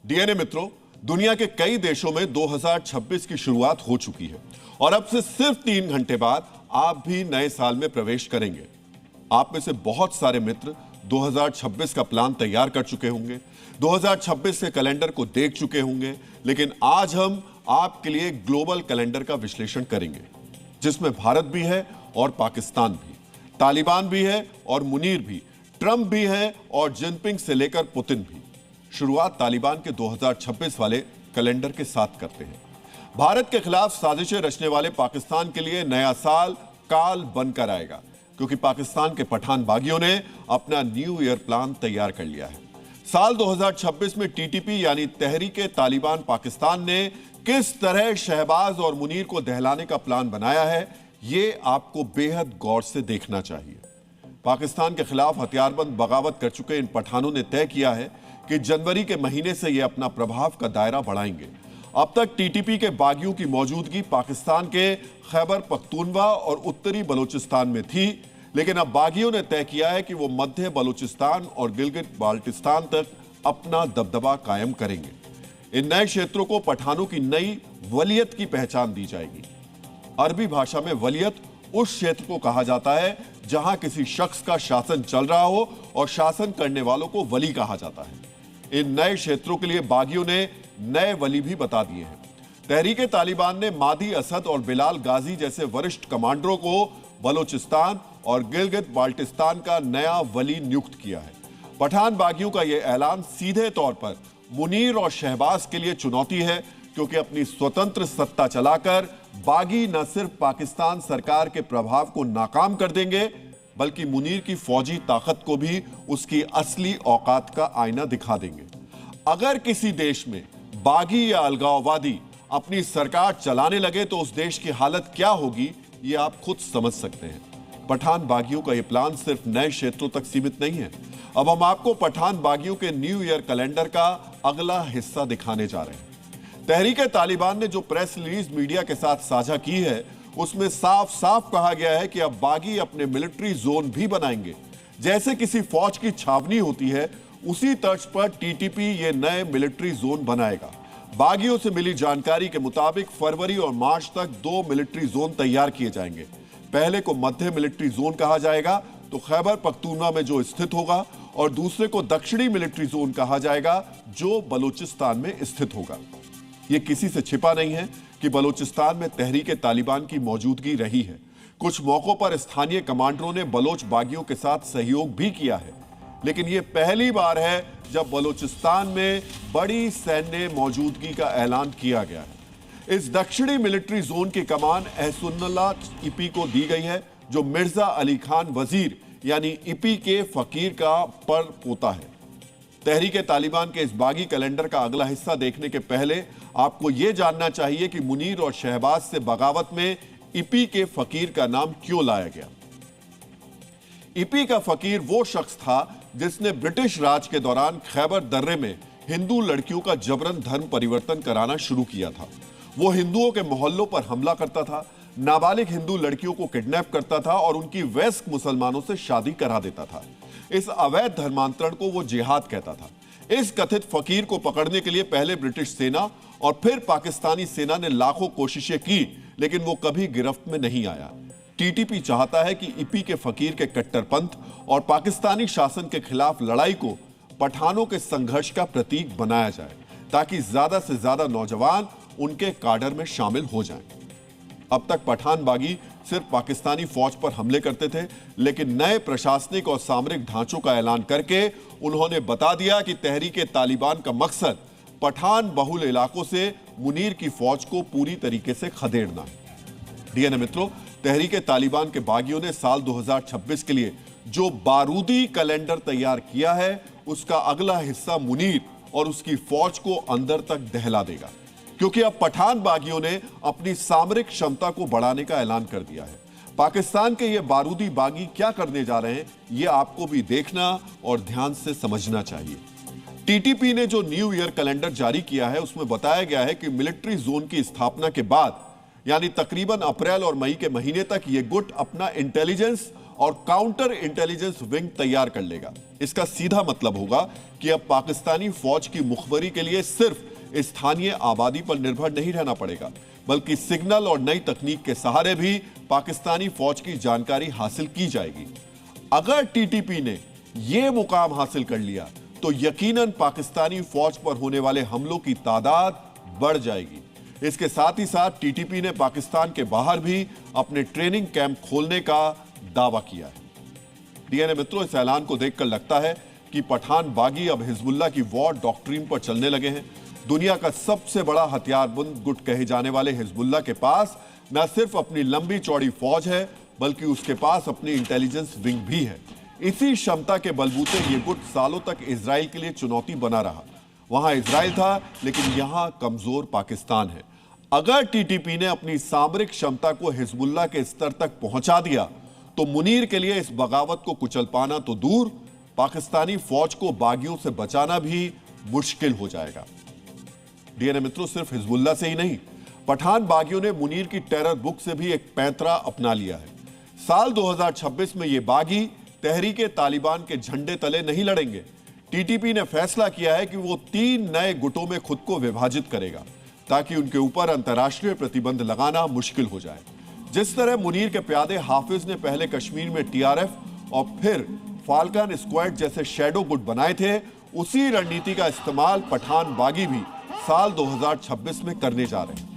DNA मित्रों, दुनिया के कई देशों में 2026 की शुरुआत हो चुकी है और अब से सिर्फ 3 घंटे बाद आप भी नए साल में प्रवेश करेंगे। आप में से बहुत सारे मित्र 2026 का प्लान तैयार कर चुके होंगे, 2026 के कैलेंडर को देख चुके होंगे, लेकिन आज हम आपके लिए ग्लोबल कैलेंडर का विश्लेषण करेंगे जिसमें भारत भी है और पाकिस्तान भी, तालिबान भी है और मुनीर भी, ट्रंप भी है और जिनपिंग से लेकर पुतिन भी। शुरुआत तालिबान के 2026 वाले कैलेंडर के साथ करते हैं। भारत के खिलाफ साजिशें रचने वाले पाकिस्तान के लिए नया साल काल बनकर आएगा, क्योंकि पाकिस्तान के पठान बागियों ने अपना न्यू ईयर प्लान तैयार कर लिया है। साल 2026 में टीटीपी यानी तहरीके तालिबान पाकिस्तान ने किस तरह शहबाज और मुनीर को दहलाने का प्लान बनाया है, यह आपको बेहद गौर से देखना चाहिए। पाकिस्तान के खिलाफ हथियारबंद बगावत कर चुके इन पठानों ने तय किया है कि जनवरी के महीने से ये अपना प्रभाव का दायरा बढ़ाएंगे। अब तक टीटीपी के बागियों की मौजूदगी पाकिस्तान के खैबर पख्तूनवा और उत्तरी बलूचिस्तान में थी, लेकिन अब बागियों ने तय किया है कि वो मध्य बलूचिस्तान और गिलगित बाल्टिस्तान तक अपना दबदबा कायम करेंगे। इन नए क्षेत्रों को पठानों की नई वलियत की पहचान दी जाएगी। अरबी भाषा में वलियत उस क्षेत्र को कहा जाता है जहां किसी शख्स का शासन चल रहा हो और शासन करने वालों को वली कहा जाता है। इन नए क्षेत्रों के लिए बागियों ने नए वली भी बता दिए हैं। तहरीके तालिबान ने मादी असद और बिलाल गाजी जैसे वरिष्ठ कमांडरों को बलूचिस्तान और गिलगित बाल्टिस्तान का नया वली नियुक्त किया है। पठान बागियों का यह ऐलान सीधे तौर पर मुनीर और शहबाज के लिए चुनौती है, क्योंकि अपनी स्वतंत्र सत्ता चलाकर बागी न सिर्फ पाकिस्तान सरकार के प्रभाव को नाकाम कर देंगे, बल्कि मुनीर की फौजी ताकत को भी उसकी असली औकात का आईना दिखा देंगे। अगर किसी देश में बागी या अलगाववादी अपनी सरकार चलाने लगे तो उस देश की हालत क्या होगी, ये आप खुद समझ सकते हैं। पठान बागियों का यह प्लान सिर्फ नए क्षेत्रों तक सीमित नहीं है। अब हम आपको पठान बागियों के न्यू ईयर कैलेंडर का अगला हिस्सा दिखाने जा रहे हैं। तहरीके तालिबान ने जो प्रेस रिलीज मीडिया के साथ साझा की है, उसमें साफ साफ कहा गया है कि अब बागी अपने मिलिट्री जोन भी बनाएंगे। जैसे किसी फौज की छावनी होती है, उसी तर्ज पर टीटीपी ये नए मिलिट्री जोन बनाएगा। बागियों से मिली जानकारी के मुताबिक फरवरी और मार्च तक 2 मिलिट्री जोन तैयार किए जाएंगे। पहले को मध्य मिलिट्री जोन कहा जाएगा, तो खैबर पख्तूनवा में जो स्थित होगा, और दूसरे को दक्षिणी मिलिट्री जोन कहा जाएगा, जो बलूचिस्तान में स्थित होगा। यह किसी से छिपा नहीं है कि बलूचिस्तान में तहरीके तालिबान की मौजूदगी रही है। कुछ मौकों पर स्थानीय कमांडरों ने बलोच बागियों के साथ सहयोग भी किया है, लेकिन यह पहली बार है जब बलूचिस्तान में बड़ी सैन्य मौजूदगी का ऐलान किया गया है। इस दक्षिणी मिलिट्री जोन की कमान एहसुन्नुल्लाह इपी को दी गई है, जो मिर्जा अली खान वजीर यानी इपी के फकीर का पर पोता है। तहरीके तालिबान के इस बागी कैलेंडर का अगला हिस्सा देखने के पहले आपको यह जानना चाहिए कि मुनीर और शहबाज से बगावत में इपी के फकीर का नाम क्यों लाया गया। इपी का फकीर वो शख्स था जिसने ब्रिटिश राज के दौरान खैबर दर्रे में हिंदू लड़कियों का जबरन धर्म परिवर्तन कराना शुरू किया था। वो हिंदुओं के मोहल्लों पर हमला करता था, नाबालिग हिंदू लड़कियों को किडनैप करता था और उनकी वयस्क मुसलमानों से शादी करा देता था। इस अवैध धर्मांतरण को वो जिहाद कहता था। इस कथित फकीर को पकड़ने के लिए पहले ब्रिटिश सेना और फिर पाकिस्तानी सेना ने लाखों कोशिशें की, लेकिन वो कभी गिरफ्त में नहीं आया। टीटीपी चाहता है कि इपी के फकीर के कट्टरपंथ और पाकिस्तानी शासन के खिलाफ लड़ाई को पठानों के संघर्ष का प्रतीक बनाया जाए, ताकि ज्यादा से ज्यादा नौजवान उनके काडर में शामिल हो जाएं। अब तक पठान बागी सिर्फ पाकिस्तानी फौज पर हमले करते थे, लेकिन नए प्रशासनिक और सामरिक ढांचों का ऐलान करके उन्होंने बता दिया कि तहरीके तालिबान का मकसद पठान बहुल इलाकों से मुनीर की फौज को पूरी तरीके से खदेड़ना है। डीएनए मित्रों, तहरीके तालिबान के बागियों ने साल 2026 के लिए जो बारूदी कैलेंडर तैयार किया है, उसका अगला हिस्सा मुनीर और उसकी फौज को अंदर तक दहला देगा, क्योंकि अब पठान बागियों ने अपनी सामरिक क्षमता को बढ़ाने का ऐलान कर दिया है। पाकिस्तान के ये बारूदी बागी क्या करने जा रहे हैं, ये आपको भी देखना और ध्यान से समझना चाहिए। टीटीपी ने जो न्यू ईयर कैलेंडर जारी किया है, उसमें बताया गया है कि मिलिट्री जोन की स्थापना के बाद, यानी तकरीबन अप्रैल और मई के महीने तक, ये गुट अपना इंटेलिजेंस और काउंटर इंटेलिजेंस विंग तैयार कर लेगा। इसका सीधा मतलब होगा कि अब पाकिस्तानी फौज की मुखबरी के लिए सिर्फ स्थानीय आबादी पर निर्भर नहीं रहना पड़ेगा, बल्कि सिग्नल और नई तकनीक के सहारे भी पाकिस्तानी फौज की जानकारी हासिल की जाएगी। अगर टीटीपी ने यह मुकाम हासिल कर लिया तो यकीनन पाकिस्तानी फौज पर होने वाले हमलों की तादाद बढ़ जाएगी। इसके साथ ही साथ टीटीपी ने पाकिस्तान के बाहर भी अपने ट्रेनिंग कैंप खोलने का दावा किया है। डीएनए मित्रों, इस ऐलान को देखकर लगता है कि पठान बागी अब हिजबुल्लाह की वॉर डॉक्ट्रिन पर चलने लगे हैं। दुनिया का सबसे बड़ा हथियारबंद गुट कहे जाने वाले हिजबुल्लाह के पास न सिर्फ अपनी लंबी चौड़ी फौज है, बल्कि उसके पास अपनी इंटेलिजेंस विंग भी है। इसी क्षमता के बलबूते ये गुट सालों तक इजराइल के लिए चुनौती बना रहा। वहां इजराइल था, लेकिन यहां कमजोर पाकिस्तान है। अगर टीटीपी ने अपनी सामरिक क्षमता को हिजबुल्लाह के स्तर तक पहुंचा दिया तो मुनीर के लिए इस बगावत को कुचल पाना तो दूर, पाकिस्तानी फौज को बागियों से बचाना भी मुश्किल हो जाएगा। डीएनए मित्रों, सिर्फ हिजबुल्लाह से ही नहीं, पठान बागियों ने मुनीर की टेरर बुक से भी एक पैंतरा अपना लिया है। साल 2026 में ये बागी तहरीके तालिबान के झंडे तले नहीं लड़ेंगे। टीटीपी ने फैसला किया है कि वो 3 नए गुटों में खुद को विभाजित करेगा, ताकि उनके ऊपर अंतर्राष्ट्रीय प्रतिबंध लगाना मुश्किल हो जाए। जिस तरह मुनीर के प्यादे हाफिज ने पहले कश्मीर में टीआरएफ और फिर फाल्कन स्क्वाड जैसे शैडो गुट बनाए थे, उसी रणनीति का इस्तेमाल पठान बागी भी साल 2026 में करने जा रहे हैं।